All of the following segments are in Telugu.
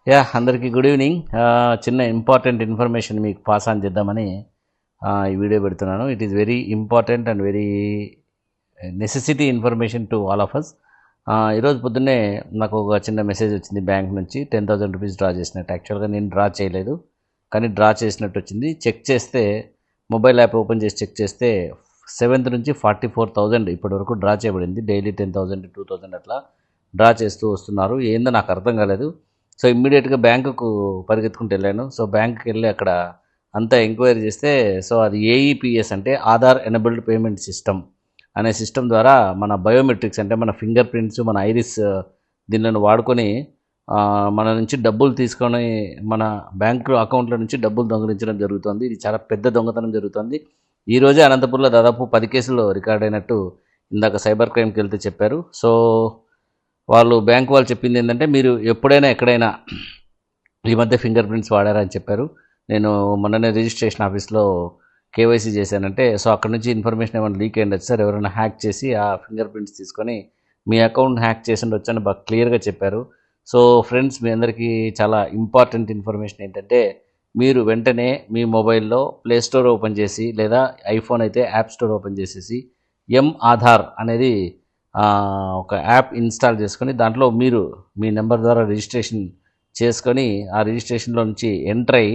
అందరికీ గుడ్ ఈవినింగ్. చిన్న ఇంపార్టెంట్ ఇన్ఫర్మేషన్ మీకు పాస్ ఆన్ చేద్దామని ఈ వీడియో పెడుతున్నాను. It is very important and very necessity information to all of us. ఈరోజు పొద్దున్నే నాకు ఒక చిన్న మెసేజ్ వచ్చింది బ్యాంక్ నుంచి. 10,000 రూపీస్ డ్రా చేసినట్టు. యాక్చువల్గా నేను డ్రా చేయలేదు, కానీ డ్రా చేసినట్టు వచ్చింది. చెక్ చేస్తే మొబైల్ యాప్ ఓపెన్ చేసి చెక్ చేస్తే 7th నుంచి 44,000 ఇప్పటి వరకు డ్రా చేయబడింది. డైలీ 10,000 2,000 అట్లా డ్రా చేస్తూ వస్తున్నారు. ఏందో నాకు అర్థం కాలేదు. సో ఇమ్మీడియట్గా బ్యాంకుకు పరిగెత్తుకుంటూ వెళ్ళాను. సో బ్యాంకుకి వెళ్ళి అక్కడ అంతా ఎంక్వైరీ చేస్తే సో అది ఏఈపిఎస్ అంటే ఆధార్ ఎనబుల్డ్ పేమెంట్ సిస్టమ్ అనే సిస్టమ్ ద్వారా మన బయోమెట్రిక్స్ అంటే మన ఫింగర్ ప్రింట్స్, మన ఐరిస్ దీనిని వాడుకొని మన నుంచి డబ్బులు తీసుకొని మన బ్యాంకు అకౌంట్ల నుంచి డబ్బులు దొంగిలించడం జరుగుతుంది. ఇది చాలా పెద్ద దొంగతనం జరుగుతుంది. ఈరోజే అనంతపురంలో దాదాపు 10 కేసులు రికార్డ్ అయినట్టు ఇందాక సైబర్ క్రైమ్కి వెళ్తే చెప్పారు. సో బ్యాంకు వాళ్ళు చెప్పింది ఏంటంటే, మీరు ఎప్పుడైనా ఎక్కడైనా ఈ మధ్య ఫింగర్ ప్రింట్స్ వాడారని చెప్పారు. నేను మొన్ననే రిజిస్ట్రేషన్ ఆఫీస్లో కేవైసీ చేశానంటే, సో అక్కడ నుంచి ఇన్ఫర్మేషన్ ఏమైనా లీక్ అయ్యిండొచ్చు సార్, ఎవరైనా హ్యాక్ చేసి ఆ ఫింగర్ ప్రింట్స్ తీసుకొని మీ అకౌంట్ హ్యాక్ చేసి ఉండొచ్చు అని బాగా క్లియర్గా చెప్పారు. సో ఫ్రెండ్స్, మీ అందరికీ చాలా ఇంపార్టెంట్ ఇన్ఫర్మేషన్ ఏంటంటే, మీరు వెంటనే మీ మొబైల్లో ప్లే స్టోర్ ఓపెన్ చేసి, లేదా ఐఫోన్ అయితే యాప్ స్టోర్ ఓపెన్ చేసేసి ఆధార్ అనేది ఒక యాప్ ఇన్స్టాల్ చేసుకొని దాంట్లో మీరు మీ నెంబర్ ద్వారా రిజిస్ట్రేషన్ చేసుకొని ఆ రిజిస్ట్రేషన్లో నుంచి ఎంటర్ అయ్యి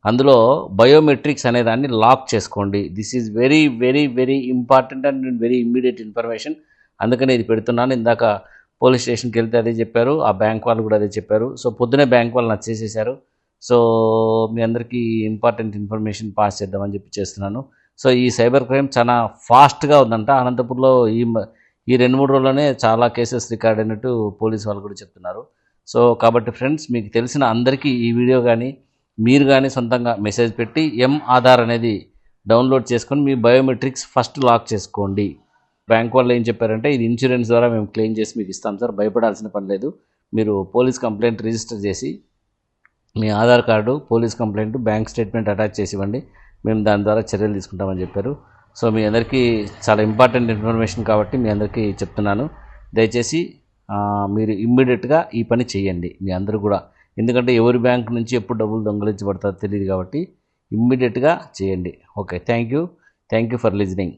అందులో బయోమెట్రిక్స్ అనే దాన్ని లాక్ చేసుకోండి. This is very very very important and very immediate information. అందుకని ఇది పెడుతున్నాను. ఇందాక పోలీస్ స్టేషన్కి వెళ్తే అదే చెప్పారు, ఆ బ్యాంక్ వాళ్ళు కూడా అదే చెప్పారు. సో పొద్దునే బ్యాంక్ వాళ్ళు నాకు చేసేసారు. సో మీ అందరికీ ఇంపార్టెంట్ ఇన్ఫర్మేషన్ పాస్ చేద్దామని చెప్పి చేస్తున్నాను. సో ఈ సైబర్ క్రైమ్ చాలా ఫాస్ట్గా ఉందంట. అనంతపురంలో ఈ 2-3 రోజుల్లోనే చాలా కేసెస్ రికార్డ్ అయినట్టు పోలీసు వాళ్ళు కూడా చెప్తున్నారు. సో కాబట్టి ఫ్రెండ్స్, మీకు తెలిసిన అందరికీ ఈ వీడియో కానీ మీరు కానీ సొంతంగా మెసేజ్ పెట్టి ఆధార్ అనేది డౌన్లోడ్ చేసుకొని మీ బయోమెట్రిక్స్ ఫస్ట్ లాక్ చేసుకోండి. బ్యాంక్ వాళ్ళు ఏం చెప్పారంటే, ఇది ఇన్సూరెన్స్ ద్వారా మేము క్లెయిమ్ చేసి మీకు ఇస్తాం సార్, భయపడాల్సిన పని లేదు, మీరు పోలీస్ కంప్లైంట్ రిజిస్టర్ చేసి మీ Aadhaar card, police complaint, bank statement attach చేసి ఇవ్వండి, మేము దాని ద్వారా చర్యలు తీసుకుంటామని చెప్పారు. సో మీ అందరికీ చాలా ఇంపార్టెంట్ ఇన్ఫర్మేషన్ కాబట్టి మీ అందరికీ చెప్తున్నాను. దయచేసి మీరు ఇమ్మీడియట్గా ఈ పని చేయండి మీ అందరూ కూడా. ఎందుకంటే ఎవరి బ్యాంక్ నుంచి ఎప్పుడు డబ్బులు దొంగలించబడతారో తెలియదు కాబట్టి ఇమ్మీడియట్గా చేయండి. Okay, thank you for listening.